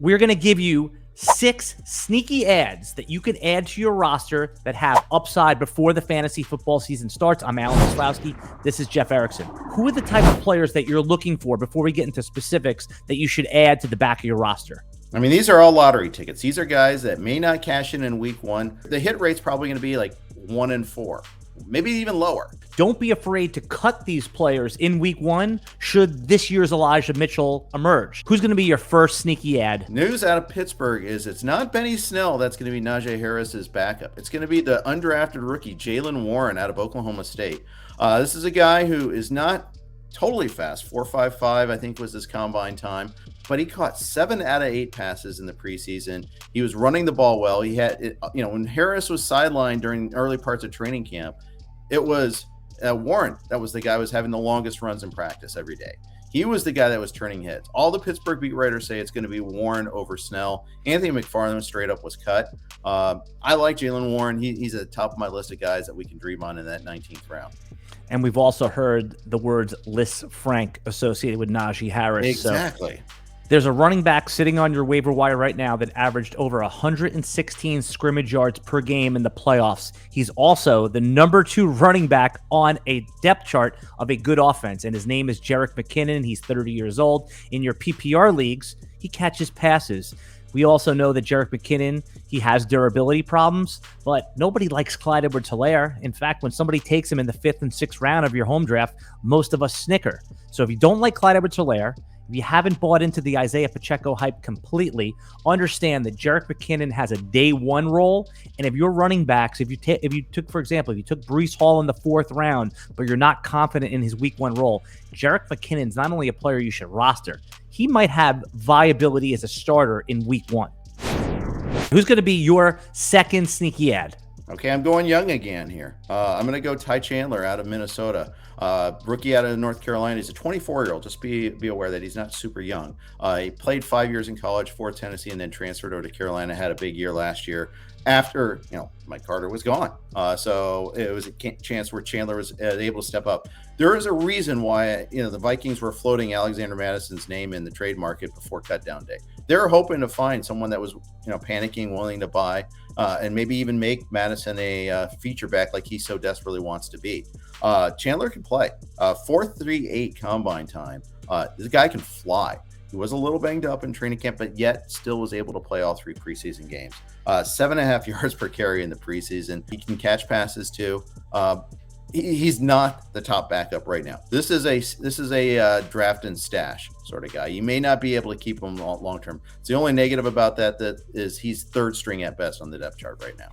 we're going to give you 6 sneaky ads that you can add to your roster that have upside before the fantasy football season starts. I'm Alan Seslowsky. This is Jeff Erickson. Who are the type of players that you're looking for before we get into specifics that you should add to the back of your roster? I mean, these are all lottery tickets. These are guys that may not cash in week one. The hit rate's probably going to be like 1 in 4. Maybe even lower. Don't be afraid to cut these players in week one should this year's Elijah Mitchell emerge. Who's going to be your first sneaky ad? News out of Pittsburgh is it's not Benny Snell that's going to be Najee Harris's backup. It's going to be the undrafted rookie Jaylen Warren out of Oklahoma State. This is a guy who is not totally fast. 4.55, I think, was his combine time. But he caught 7 out of 8 passes in the preseason. He was running the ball well. He had, when Harris was sidelined during early parts of training camp, it was Warren that was the guy who was having the longest runs in practice every day. He was the guy that was turning hits. All the Pittsburgh beat writers say it's going to be Warren over Snell. Anthony McFarland straight up was cut. I like Jaylen Warren. He's at the top of my list of guys that we can dream on in that 19th round. And we've also heard the words Liz Frank associated with Najee Harris. Exactly. So there's a running back sitting on your waiver wire right now that averaged over 116 scrimmage yards per game in the playoffs. He's also the number 2 running back on a depth chart of a good offense, and his name is Jerick McKinnon. He's 30 years old. In your PPR leagues, he catches passes. We also know that Jerick McKinnon, he has durability problems, but nobody likes Clyde Edwards-Helaire. In fact, when somebody takes him in the 5th and 6th round of your home draft, most of us snicker. So if you don't like Clyde Edwards-Helaire, if you haven't bought into the Isaiah Pacheco hype completely, understand that Jerick McKinnon has a day 1 role. And if you're running backs, if you took Breece Hall in the 4th round, but you're not confident in his week 1 role, Jerick McKinnon's not only a player you should roster, he might have viability as a starter in week 1. Who's going to be your second sneaky ad? Okay, I'm going young again here. I'm going to go Ty Chandler out of Minnesota. Rookie out of North Carolina. He's a 24-year-old. Just be aware that he's not super young. He played 5 years in college for Tennessee and then transferred over to Carolina. Had a big year last year after Mike Carter was gone. So it was a chance where Chandler was able to step up. There is a reason why the Vikings were floating Alexander Madison's name in the trade market before cutdown day. They're hoping to find someone that was panicking, willing to buy, and maybe even make Madison a feature back like he so desperately wants to be. Chandler can play. 4.38 combine time. This guy can fly. He was a little banged up in training camp, but yet still was able to play all 3 preseason games. 7.5 yards per carry in the preseason. He can catch passes too. He's not the top backup right now. This is a draft and stash sort of guy. You may not be able to keep him long term. It's the only negative about that is he's 3rd string at best on the depth chart right now.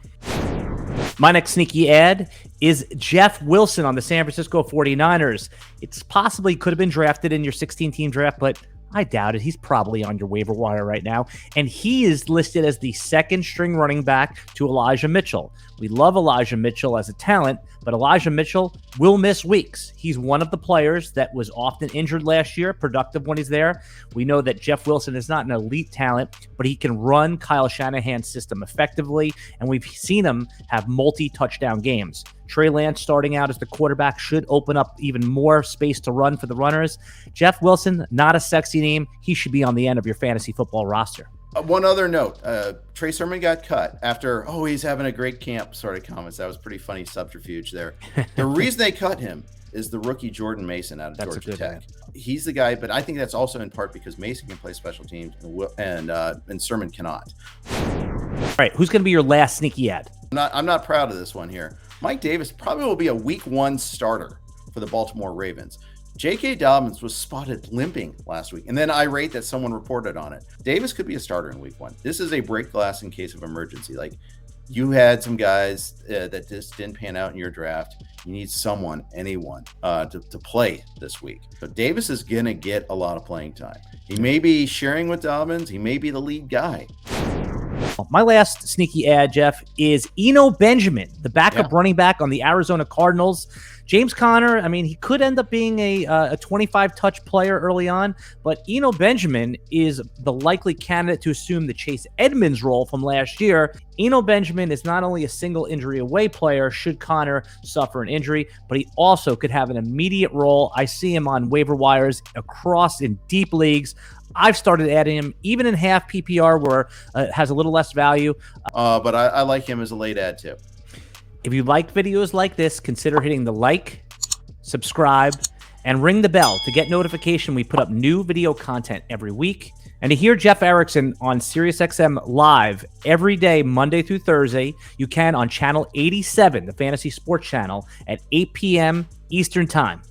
My next sneaky ad is Jeff Wilson on the San Francisco 49ers. It's possibly could have been drafted in your 16-team draft, but I doubt it. He's probably on your waiver wire right now. And he is listed as the 2nd string running back to Elijah Mitchell. We love Elijah Mitchell as a talent, but Elijah Mitchell will miss weeks. He's one of the players that was often injured last year, productive when he's there. We know that Jeff Wilson is not an elite talent, but he can run Kyle Shanahan's system effectively, and we've seen him have multi-touchdown games. Trey Lance starting out as the quarterback should open up even more space to run for the runners. Jeff Wilson, not a sexy name. He should be on the end of your fantasy football roster. One other note, Trey Sermon got cut after, he's having a great camp sort of comments. That was pretty funny subterfuge there. The reason they cut him is the rookie Jordan Mason out of Georgia Tech. He's the guy, but I think that's also in part because Mason can play special teams and Sermon cannot. All right, who's going to be your last sneaky ad? I'm not proud of this one here. Mike Davis probably will be a week 1 starter for the Baltimore Ravens. J.K. Dobbins was spotted limping last week, and then irate that someone reported on it. Davis could be a starter in week 1. This is a break glass in case of emergency. Like, you had some guys that just didn't pan out in your draft. You need anyone to play this week. So Davis is going to get a lot of playing time. He may be sharing with Dobbins. He may be the lead guy. My last sneaky ad, Jeff, is Eno Benjamin, the backup running back on the Arizona Cardinals. James Conner, he could end up being a 25-touch player early on, but Eno Benjamin is the likely candidate to assume the Chase Edmonds role from last year. Eno Benjamin is not only a single injury away player should Conner suffer an injury, but he also could have an immediate role. I see him on waiver wires across in deep leagues. I've started adding him even in half PPR where it has a little less value. But I like him as a late add too. If you like videos like this, consider hitting the like, subscribe, and ring the bell to get notification we put up new video content every week. And to hear Jeff Erickson on SiriusXM live every day, Monday through Thursday, you can on channel 87, the Fantasy Sports Channel, at 8 p.m. Eastern Time.